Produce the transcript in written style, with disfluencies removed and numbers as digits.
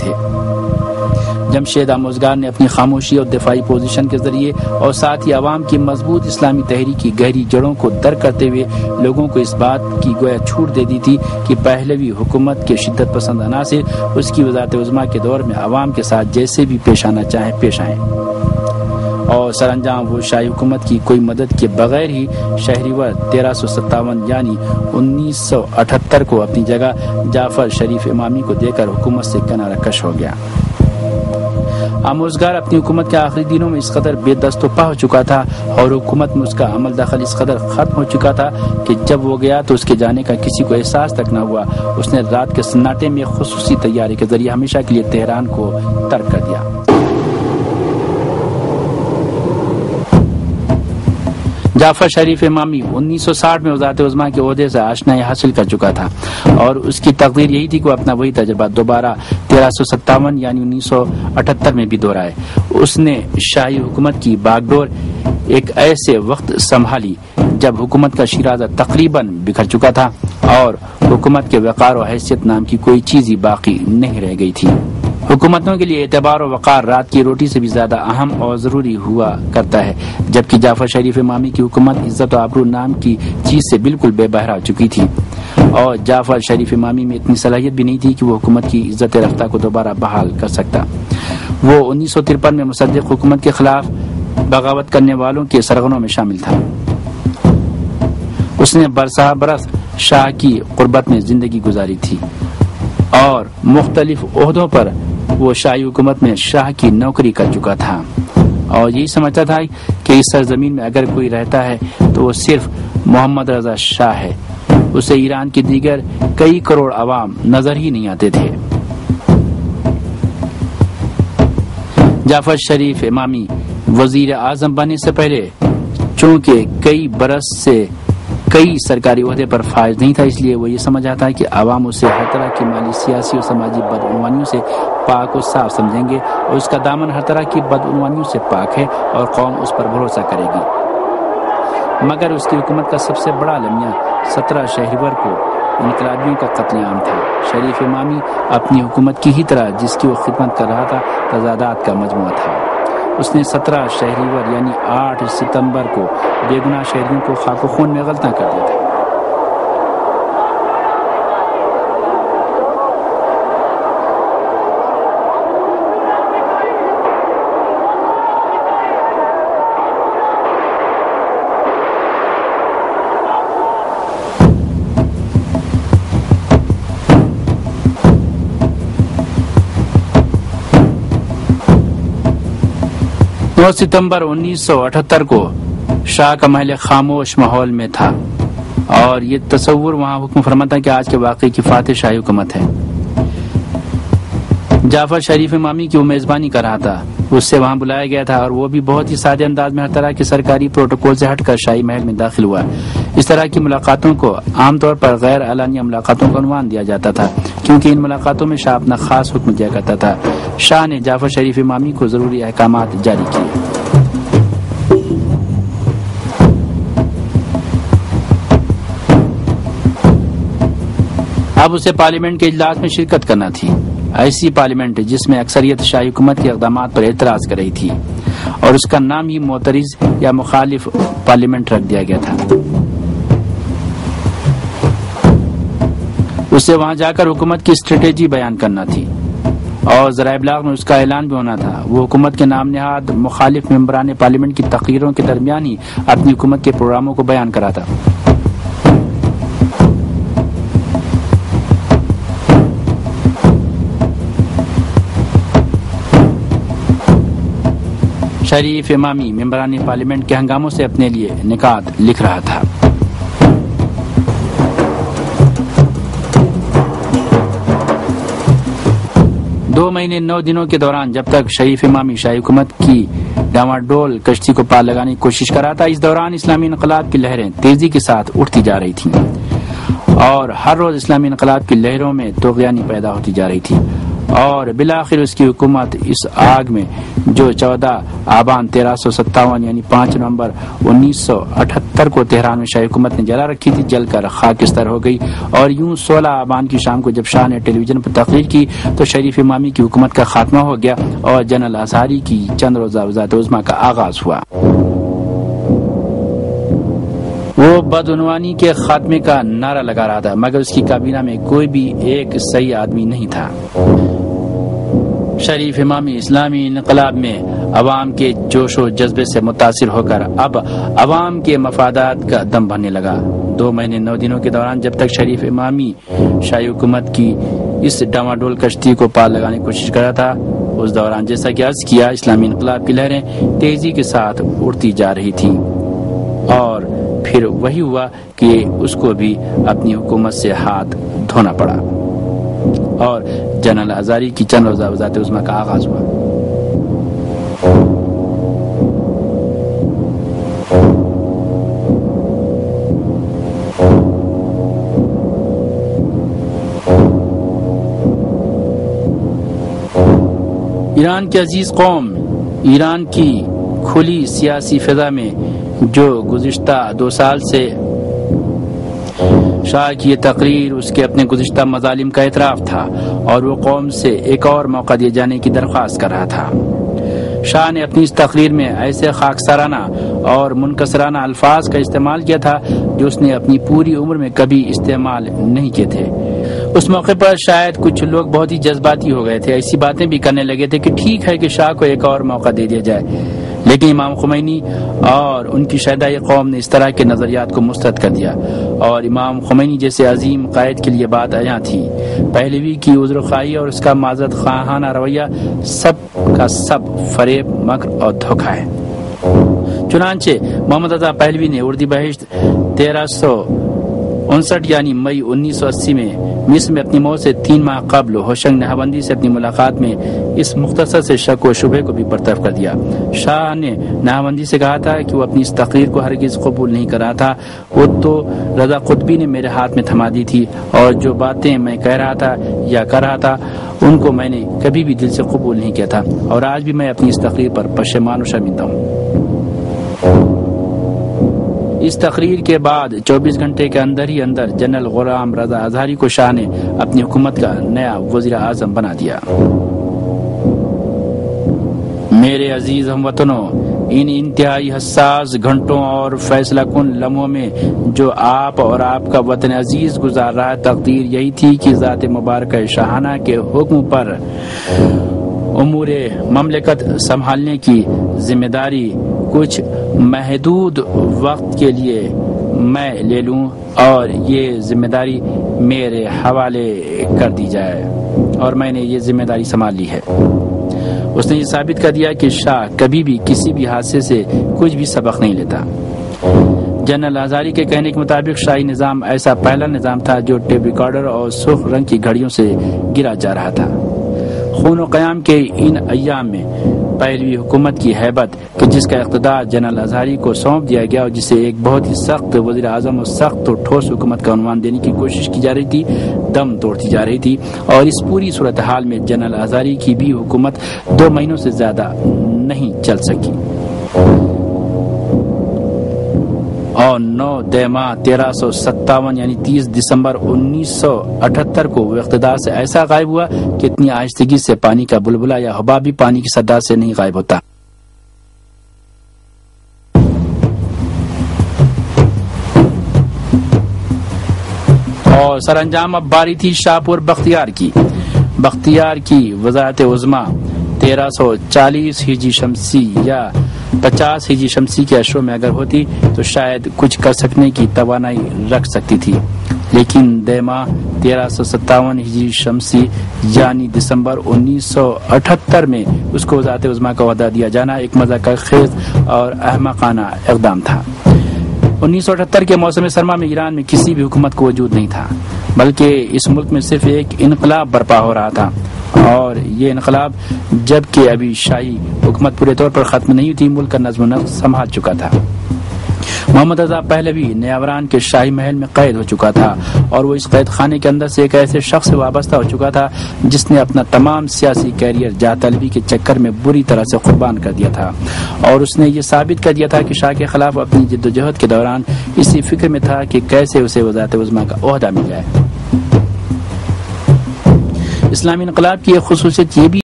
تھے۔ جمشید آموزگار نے اپنی خاموشی اور دفاعی پوزیشن کے ذریعے اور ساتھ ہی عوام کی مضبوط اسلامی تحریک کی گہری جڑوں کو در کرتے ہوئے لوگوں کو اس بات کی گویا چھوٹ دے دی تھی کہ پہلوی حکومت کے شدت پسند عناصر اس کی وزارت عظمیٰ کے دور میں عوام کے ساتھ جیسے بھی پیش آنا چاہیں پیش آئیں، اور سر انجام وہ شاہی حکومت کی کوئی مدد کے بغیر ہی شہریور 1357 یعنی 1978 کو اپنی جگہ جعفر شریف امامی کو دے کر حکومت سے کنارہ کش ہو گیا۔ آموزگار اپنی حکومت کے آخری دنوں میں اس قدر بے دست و پا ہو چکا تھا اور حکومت میں اس کا عمل دخل اس قدر ختم ہو چکا تھا کہ جب وہ گیا تو اس کے جانے کا کسی کو احساس تک نہ ہوا۔ اس نے رات کے سناٹے میں خصوصی تیاری کے ذریعے ہمیشہ کے لیے تہران کو ترک کر دیا۔ جعفر شریف امامی 1960 میں وزارت عظمیٰ کے عہدے سے آشنائی حاصل کر چکا تھا اور اس کی تقدیر یہی تھی کہ وہ اپنا وہی تجربہ دوبارہ 1357 یعنی 1978 میں بھی دہرائے۔ اس نے شاہی حکومت کی باغ ڈور ایک ایسے وقت سنبھالی جب حکومت کا شیرازہ تقریباً بکھر چکا تھا اور حکومت کے وقار و حیثیت نام کی کوئی چیز ہی باقی نہیں رہ گئی تھی۔ حکومتوں کے لیے اعتبار و وقار رات کی روٹی سے بھی زیادہ اہم اور ضروری ہوا کرتا ہے، جبکہ جعفر شریف امامی کی حکومت عزت و آبرو نام کی چیز سے بالکل بے بہرا ہو چکی تھی، اور جعفر شریف امامی میں اتنی صلاحیت بھی نہیں تھی کہ وہ حکومت کی عزت رفتہ کو دوبارہ بحال کر سکتا۔ وہ 1953 میں مصدق حکومت کے خلاف بغاوت کرنے والوں کے سرغنوں میں شامل تھا۔ اس نے برسہ برس شاہ کی قربت میں زندگی گزاری تھی اور مختلف عہدوں پر وہ شاہی حکومت میں شاہ کی نوکری کر چکا تھا اور یہی سمجھتا تھا کہ اس سرزمین میں اگر کوئی رہتا ہے تو وہ صرف محمد رضا شاہ ہے۔ اسے ایران کی دیگر کئی کروڑ عوام نظر ہی نہیں آتے تھے۔ جعفر شریف امامی وزیر اعظم بننے سے پہلے چونکہ کئی برس سے کئی سرکاری عہدے پر فائز نہیں تھا، اس لیے وہ یہ سمجھا تھا کہ عوام اسے ہر طرح کی مالی، سیاسی اور سماجی بدعنوانیوں سے پاک و صاف سمجھیں گے اور اس کا دامن ہر طرح کی بدعنوانیوں سے پاک ہے اور قوم اس پر بھروسہ کرے گی۔ مگر اس کی حکومت کا سب سے بڑا المیہ 17 شہریور کو انقلابیوں کا قتل عام تھا۔ شریف امامی اپنی حکومت کی ہی طرح جس کی وہ خدمت کر رہا تھا تضادات کا مجموعہ تھا۔ اس نے 17 شہریور یعنی 8 ستمبر کو بے گناہ شہریوں کو خاک و خون میں غلطاں کر دیا تھا۔ ستمبر 1978 کو شاہ کا محل خاموش ماحول میں تھا اور یہ تصور وہاں حکم فرما تھا کہ آج کے واقعے کی فاتح شاہی حکومت ہے۔ جعفر شریف امامی کی وہ میزبانی کر رہا تھا، اس سے وہاں بلایا گیا تھا اور وہ بھی بہت ہی سادے انداز میں ہر طرح کے سرکاری پروٹوکول سے ہٹ کر شاہی محل میں داخل ہوا۔ اس طرح کی ملاقاتوں کو عام طور پر غیر اعلانیہ ملاقاتوں کا عنوان دیا جاتا تھا، کیونکہ ان ملاقاتوں میں شاہ اپنا خاص حکم دیا کرتا تھا۔ شاہ نے جعفر شریف امامی کو ضروری احکامات جاری کیے۔ اب اسے پارلیمنٹ کے اجلاس میں شرکت کرنا تھی، ایسی پارلیمنٹ جس میں اکثریت شاہی حکومت کے اقدامات پر اعتراض کر رہی تھی، اور اس کا نام ہی معترض یا مخالف پارلیمنٹ رکھ دیا گیا تھا۔ اسے وہاں جا کر حکومت کی اسٹریٹجی بیان کرنا تھی اور ذرائع ابلاغ میں اس کا اعلان بھی ہونا تھا۔ وہ حکومت کے نام نہاد مخالف ممبران پارلیمنٹ کی تقریروں کے درمیان ہی اپنی حکومت کے پروگراموں کو بیان کرا تھا۔ شریف امامی ممبران پارلیمنٹ کے ہنگاموں سے اپنے لیے نکات لکھ رہا تھا۔ دو مہینے 9 دنوں کے دوران جب تک شریف امامی شاہی حکومت کی ڈاواں ڈول کشتی کو پار لگانے کی کوشش کر رہا تھا، اس دوران اسلامی انقلاب کی لہریں تیزی کے ساتھ اٹھتی جا رہی تھیں اور ہر روز اسلامی انقلاب کی لہروں میں طغیانی پیدا ہوتی جا رہی تھی اور بالآخر اس کی حکومت اس آگ میں جو 14 آبان 1357 یعنی 5 نومبر 1978 کو تہران میں شاہی حکومت نے جلا رکھی تھی جل کر خاکستر ہو گئی، اور یوں 16 آبان کی شام کو جب شاہ نے ٹیلی ویژن پر تقریر کی تو شریف امامی کی حکومت کا خاتمہ ہو گیا اور جنرل اظہری کی چند روزہ وزارت عظمیٰ کا آغاز ہوا۔ وہ بدعنوانی کے خاتمے کا نعرہ لگا رہا تھا مگر اس کی کابینہ میں کوئی بھی ایک صحیح آدمی نہیں تھا۔ شریف امامی اسلامی انقلاب میں عوام کے جوش و جذبے سے متاثر ہو کر اب عوام کے مفادات کا دم بھرنے لگا۔ 2 مہینے 9 دنوں کے دوران جب تک شریف امامی شاہی حکومت کی اس ڈاواڈول کشتی کو پار لگانے کی کوشش کر رہا تھا، اس دوران جیسا کہ عرض کیا اسلامی انقلاب کی لہریں تیزی کے ساتھ اڑتی جا رہی تھیں، اور پھر وہی ہوا کہ اس کو بھی اپنی حکومت سے ہاتھ دھونا پڑا اور جنرل اظہری کی چند روزہ وزارت عظمیٰ کا آغاز ہوا۔ ایران کی عزیز قوم، ایران کی کھلی سیاسی فضا میں جو گزشتہ 2 سال سے شاہ کی یہ تقریر اس کے اپنے گزشتہ مظالم کا اعتراف تھا اور وہ قوم سے ایک اور موقع دیے جانے کی درخواست کر رہا تھا۔ شاہ نے اپنی اس تقریر میں ایسے خاکسارانہ اور منکسرانہ الفاظ کا استعمال کیا تھا جو اس نے اپنی پوری عمر میں کبھی استعمال نہیں کیے تھے۔ اس موقع پر شاید کچھ لوگ بہت ہی جذباتی ہو گئے تھے، ایسی باتیں بھی کرنے لگے تھے کہ ٹھیک ہے کہ شاہ کو ایک اور موقع دے دیا جائے، لیکن امام خمینی اور ان کی شہدائے قوم نے اس طرح کے نظریات کو مسترد کر دیا، اور امام خمینی جیسے عظیم قائد کے لیے بات عیاں تھی۔ پہلوی کی عذر خواہی اور اس کا معذرت خواہانہ رویہ سب کا سب فریب، مکر اور دھوکہ ہے۔ چنانچہ محمد رضا پہلوی نے اردی بہشت 1359 یعنی مئی 1980 میں مصر میں اپنی موت سے 3 ماہ قبل ہوشنگ نہاوندی سے اپنی ملاقات میں اس مختصر سے شک و شبہ کو بھی برطرف کر دیا۔ شاہ نے نہاوندی سے کہا تھا کہ وہ اپنی اس تقریر کو ہرگز قبول نہیں کر رہا تھا، وہ تو رضا قطبی نے میرے ہاتھ میں تھما دی تھی، اور جو باتیں میں کہہ رہا تھا یا کر رہا تھا ان کو میں نے کبھی بھی دل سے قبول نہیں کیا تھا، اور آج بھی میں اپنی اس تقریر پر پشیمان و شرمندہ ہوں۔ اس تقریر کے بعد 24 گھنٹے کے اندر ہی اندر جنرل غلام رضا اظہری کو شاہ نے اپنی حکومت کا نیا وزیر اعظم بنا دیا۔ میرے عزیز ہم وطنوں، ان انتہائی حساس گھنٹوں اور فیصلہ کن لمحوں میں جو آپ اور آپ کا وطن عزیز گزار رہا ہے، تقدیر یہی تھی کہ ذات مبارکہ شاہانہ کے حکم پر امور مملکت سنبھالنے کی ذمہ داری کچھ محدود وقت کے لیے میں لے لوں اور یہ ذمہ داری میرے حوالے کر دی جائے، اور میں نے یہ ذمہ داری سنبھال لی ہے۔ اس نے یہ ثابت کر دیا کہ شاہ کبھی بھی کسی بھی حادثے سے کچھ بھی سبق نہیں لیتا۔ جنرل اظہری کے کہنے کے مطابق شاہی نظام ایسا پہلا نظام تھا جو ٹیپ ریکارڈر اور سرخ رنگ کی گھڑیوں سے گرا جا رہا تھا۔ خون و قیام کے ان ایام میں پہلوی حکومت کی ہیبت کہ جس کا اقتدار جنرل اظہری کو سونپ دیا گیا اور جسے ایک بہت ہی سخت وزیر اعظم اور سخت و ٹھوس حکومت کا عنوان دینے کی کوشش کی جا رہی تھی، دم توڑتی جا رہی تھی، اور اس پوری صورتحال میں جنرل اظہری کی بھی حکومت 2 مہینوں سے زیادہ نہیں چل سکی، اور 9 دیما 1357 یعنی 30 دسمبر 1978 کو وہ اقتدار سے ایسا غائب ہوا کہ اتنی آہستگی سے پانی کا بلبلہ یا حباب بھی پانی کی صدا سے نہیں غائب ہوتا۔ اور سر انجام اب باری تھی شاہپور بختیار کی وزارت عظمیٰ 1340 ہجری شمسی یا 50 ہجری شمسی کے اشروں میں اگر ہوتی تو شاید کچھ کر سکنے کی توانائی رکھ سکتی تھی، لیکن دیما 1357 ہجری شمسی یعنی دسمبر 1978 میں اس کو وزارت عظمیٰ کا عہدہ دیا جانا ایک مذاکرہ خیز اور احمقانہ اقدام تھا۔ 1978 کے موسم سرما میں ایران میں کسی بھی حکومت کو وجود نہیں تھا، بلکہ اس ملک میں صرف ایک انقلاب برپا ہو رہا تھا، اور یہ انقلاب جب کہ ابھی شاہی حکومت پورے طور پر ختم نہیں تھی، ملک کا نظم و نسق سنبھال چکا تھا۔ محمد رضا پہلوی نیاوران کے شاہی محل میں قید ہو چکا تھا اور وہ اس قید خانے کے اندر سے ایک ایسے شخص سے وابستہ ہو چکا تھا جس نے اپنا تمام سیاسی کیریئر جاہ طلبی کے چکر میں بری طرح سے قربان کر دیا تھا، اور اس نے یہ ثابت کر دیا تھا کہ شاہ کے خلاف اپنی جدوجہد کے دوران اسی فکر میں تھا کہ کیسے اسے وزارت عظمیٰ کا عہدہ مل جائے۔ اسلامی انقلاب کی ایک خصوصیت یہ بھی